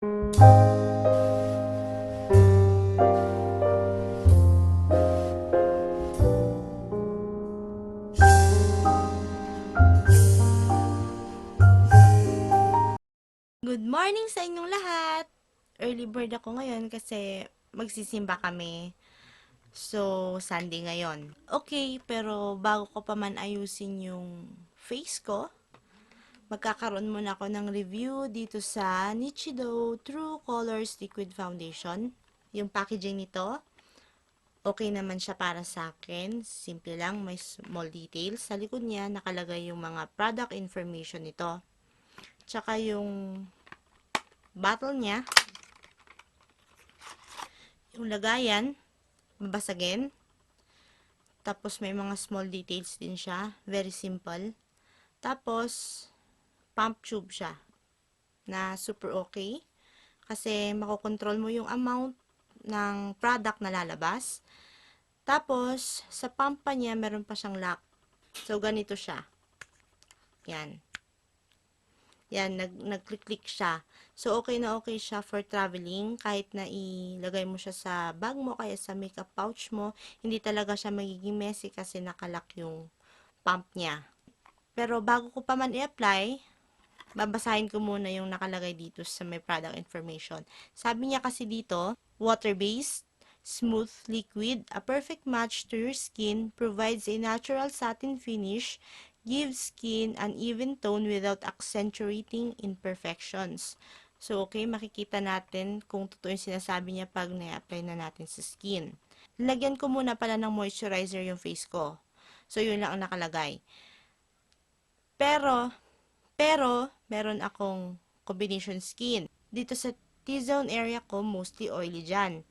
Good morning sa inyong lahat! Early bird ako ngayon kasi magsisimba kami. So, Sunday ngayon. Okay, pero bago ko pa man ayusin yung face ko, magkakaroon muna ako ng review dito sa Nichido True Colors Liquid Foundation. Yung packaging nito, okay naman siya para sa akin. Simple lang, may small details. Sa likod niya, nakalagay yung mga product information nito. Tsaka yung bottle niya, yung lagayan, babasagin. Tapos may mga small details din siya. Very simple. Tapos, pump tube siya. Na super okay. Kasi makokontrol mo yung amount ng product na lalabas. Tapos, sa pump pa niya, meron pa siyang lock. So, ganito siya. Yan. Yan, nag-click-click siya. So, okay na okay siya for traveling. Kahit na ilagay mo siya sa bag mo, kaya sa makeup pouch mo, hindi talaga siya magiging messy kasi nakalock yung pump niya. Pero bago ko pa man i-apply, babasahin ko muna yung nakalagay dito sa may product information. Sabi niya kasi dito, water-based, smooth liquid, a perfect match to your skin, provides a natural satin finish, gives skin an even tone without accentuating imperfections. So, okay, makikita natin kung totoo yung sinasabi niya pag na-apply na natin sa skin. Lagyan ko muna pala ng moisturizer yung face ko. So, yun lang ang nakalagay. Pero, meron akong combination skin. Dito sa T-zone area ko, mostly oily dyan.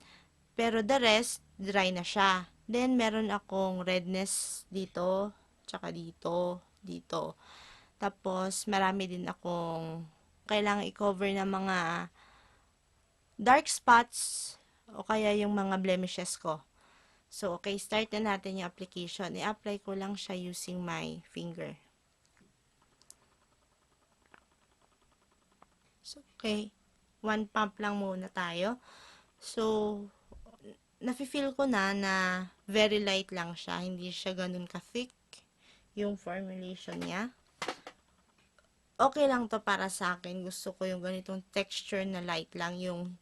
Pero the rest, dry na siya. Then, meron akong redness dito, tsaka dito, dito. Tapos, marami din akong kailangan i-cover ng mga dark spots o kaya yung mga blemishes ko. So, okay, start na natin yung application. I-apply ko lang siya using my finger. So, okay. One pump lang muna tayo. So, nafe-feel ko na very light lang siya. Hindi siya ganun ka-thick yung formulation niya. Okay lang to para sa akin. Gusto ko yung ganitong texture na light lang. Yung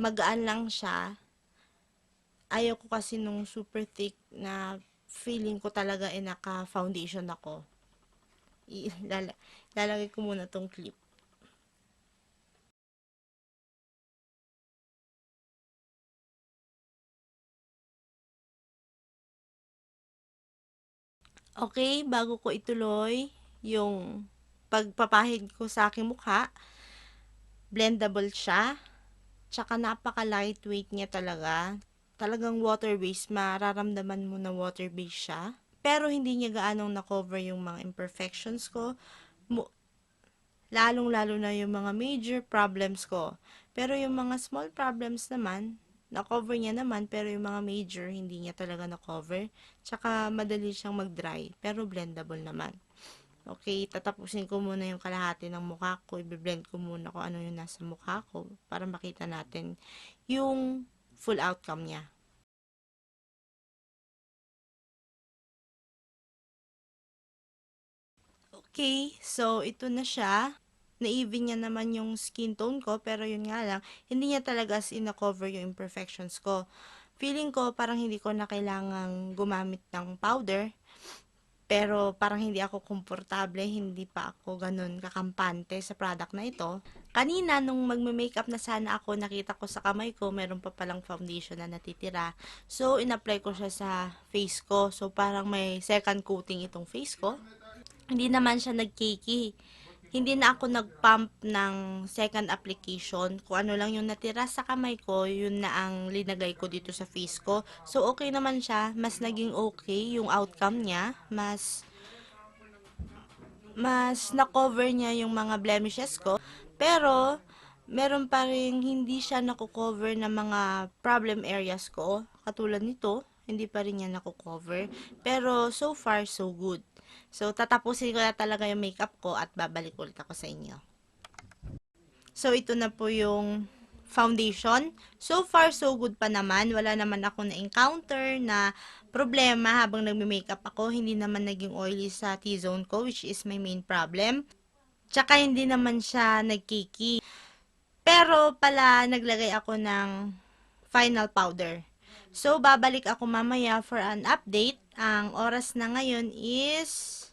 magaan lang siya. Ayaw ko kasi nung super thick na feeling ko talaga naka-foundation ako. Lalagay ko muna tong clip. Okay, bago ko ituloy yung pagpapahid ko sa aking mukha, blendable siya. Tsaka napaka-lightweight niya talaga. Talagang water-based, mararamdaman mo na water-based siya. Pero hindi niya gaanong na-cover yung mga imperfections ko. Lalong-lalo na yung mga major problems ko. Pero yung mga small problems naman, na-cover niya naman, pero yung mga major, hindi niya talaga na-cover. Tsaka madali siyang mag-dry, pero blendable naman. Okay, tatapusin ko muna yung kalahati ng mukha ko. I-blend ko muna kung ano yung nasa mukha ko para makita natin yung full outcome niya. Okay, so ito na siya. Na-even niya naman yung skin tone ko, pero yun nga lang, hindi niya talaga as in na-cover yung imperfections ko. Feeling ko parang hindi ko na kailangang gumamit ng powder, pero parang hindi ako komportable, hindi pa ako ganun kakampante sa product na ito. Kanina, nung magme-makeup na sana ako, nakita ko sa kamay ko, meron pa palang foundation na natitira. So, in-apply ko siya sa face ko. So, parang may second coating itong face ko. Hindi naman siya nagkiki. Hindi na ako nag-pump ng second application. Kung ano lang yung natira sa kamay ko, yun na ang linagay ko dito sa face ko. So, okay naman siya. Mas naging okay yung outcome niya. Mas na-cover niya yung mga blemishes ko. Pero, meron pa rin hindi siya nako-cover ng mga problem areas ko. Katulad nito, hindi pa rin niya nako-cover. Pero, so far, so good. So, tatapusin ko na talaga yung makeup ko at babalik ulit ako sa inyo. So, ito na po yung foundation. So far, so good pa naman. Wala naman ako na-encounter na problema habang nagme-makeup ako. Hindi naman naging oily sa T-zone ko, which is my main problem. Tsaka hindi naman siya nagkiki. Pero pala, naglagay ako ng final powder. So, babalik ako mamaya for an update. Ang oras na ngayon is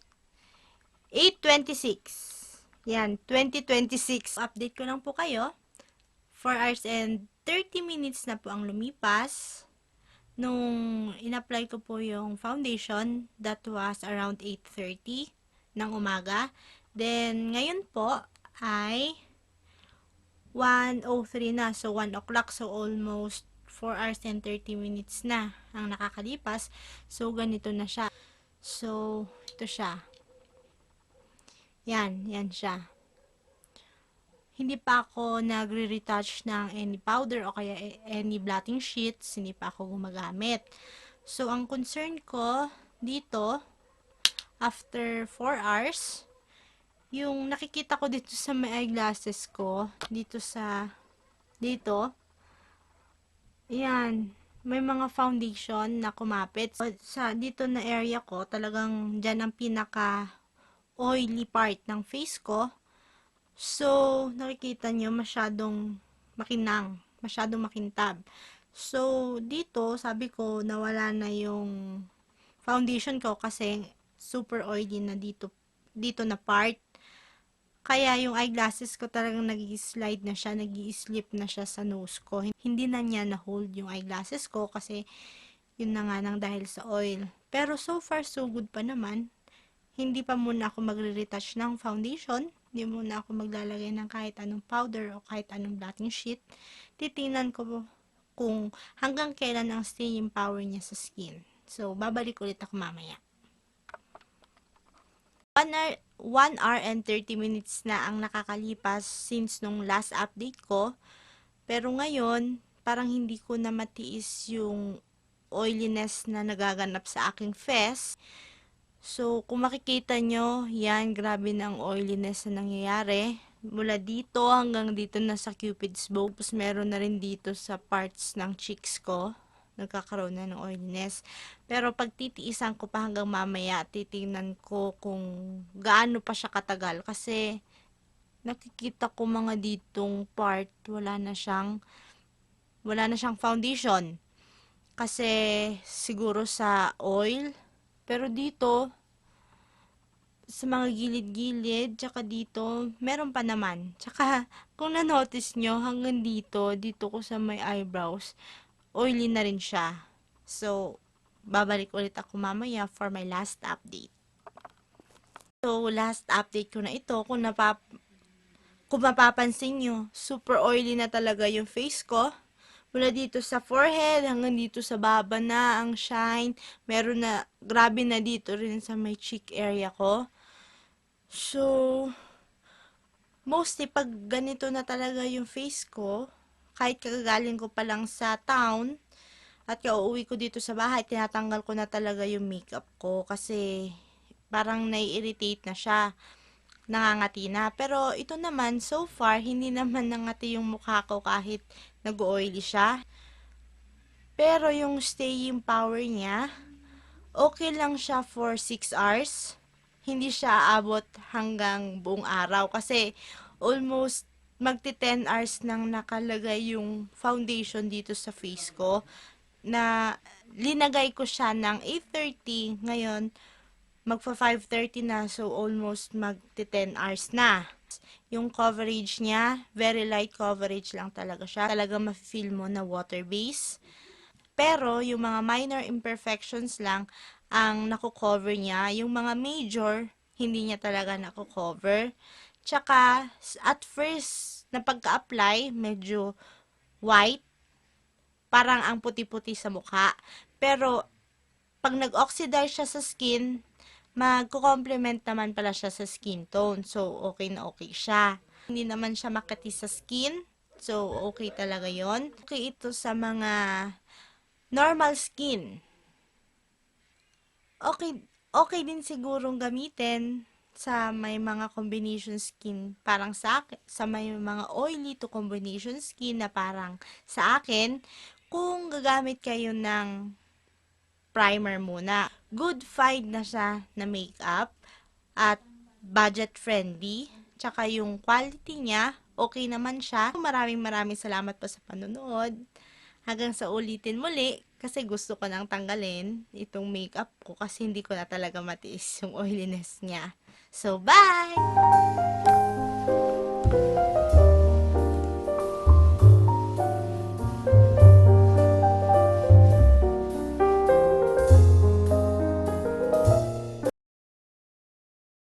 8:26. Yan, 2026. Update ko lang po kayo. 4 hours and 30 minutes na po ang lumipas. Nung in-apply ko po yung foundation, that was around 8:30 ng umaga. Then, ngayon po ay 1:03 na. So, 1 o'clock. So, almost 4 hours and 30 minutes na ang nakakalipas. So, ganito na siya. So, ito siya. Yan siya. Hindi pa ako nagre-retouch ng any powder o kaya any blotting sheets. Hindi pa ako gumagamit. So, ang concern ko dito, after 4 hours, yung nakikita ko dito sa may eyeglasses ko, dito, yan, may mga foundation na kumapit. Dito na area ko, talagang dyan ang pinaka oily part ng face ko. So, nakikita nyo, masyadong makintab. So, dito, sabi ko, nawala na yung foundation ko kasi super oily na dito na part. Kaya yung eyeglasses ko talagang nag-slide na siya, nag-slip na siya sa nose ko. Hindi na niya na-hold yung eyeglasses ko kasi yun na nga nang dahil sa oil. Pero so far, so good pa naman. Hindi pa muna ako magre-retouch ng foundation. Hindi muna ako maglalagay ng kahit anong powder o kahit anong blotting sheet. Titingnan ko kung hanggang kailan ang staying power niya sa skin. So, babalik ulit ako mamaya. 1 hour and 30 minutes na ang nakakalipas since nung last update ko. Pero ngayon, parang hindi ko na matiis yung oiliness na nagaganap sa aking face. So, kung makikita nyo, yan, grabe ng oiliness na nangyayari. Mula dito hanggang dito na sa Cupid's bow. Tapos meron na rin dito sa parts ng cheeks ko. Nagkakaroon na ng oiliness. Pero pag titiisan ko pa hanggang mamaya, titingnan ko kung gaano pa siya katagal. Kasi nakikita ko mga ditong part, wala na siyang foundation. Kasi siguro sa oil. Pero dito, sa mga gilid-gilid, tsaka dito, meron pa naman. Tsaka, kung na-notice nyo, hanggang dito ko sa may eyebrows, oily na rin siya. So, babalik ulit ako mamaya for my last update. So, last update ko na ito, kung mapapansin nyo, super oily na talaga yung face ko. Mula dito sa forehead hanggang dito sa baba na ang shine. Meron na, grabe na dito rin sa may cheek area ko. So, mostly pag ganito na talaga yung face ko, kahit kagagaling ko pa lang sa town, at kauuwi ko dito sa bahay, tinatanggal ko na talaga yung makeup ko kasi parang nai-irritate na siya. Nangangati na. Pero ito naman, so far, hindi naman nangati yung mukha ko kahit nag-oily siya. Pero yung staying power niya, okay lang siya for 6 hours. Hindi siya aabot hanggang buong araw kasi almost magti 10 hours nang nakalagay yung foundation dito sa face ko na linagay ko siya ng 8:30 ngayon magpa 5:30 na, so almost magti 10 hours na. Yung coverage niya, very light coverage lang talaga siya. Talaga ma-feel mo na water base. Pero yung mga minor imperfections lang ang nako-cover niya. Yung mga major, hindi niya talaga nako-cover. Tsaka, at first, na pagka-apply, medyo white. Parang ang puti-puti sa mukha. Pero, pag nag-oxidize siya sa skin, magko-complement naman pala siya sa skin tone. So, okay na okay siya. Hindi naman siya makati sa skin. So, okay talaga yon. Okay ito sa mga normal skin. Okay din sigurong gamitin sa may mga combination skin parang sa akin, sa may mga oily to combination skin na parang sa akin, kung gagamit kayo ng primer muna. Good find na siya na makeup at budget friendly. Tsaka yung quality niya, okay naman siya. Maraming salamat po sa panonood. Hanggang sa ulitin muli, kasi gusto ko nang tanggalin itong makeup ko kasi hindi ko na talaga matiis yung oiliness niya. So, bye!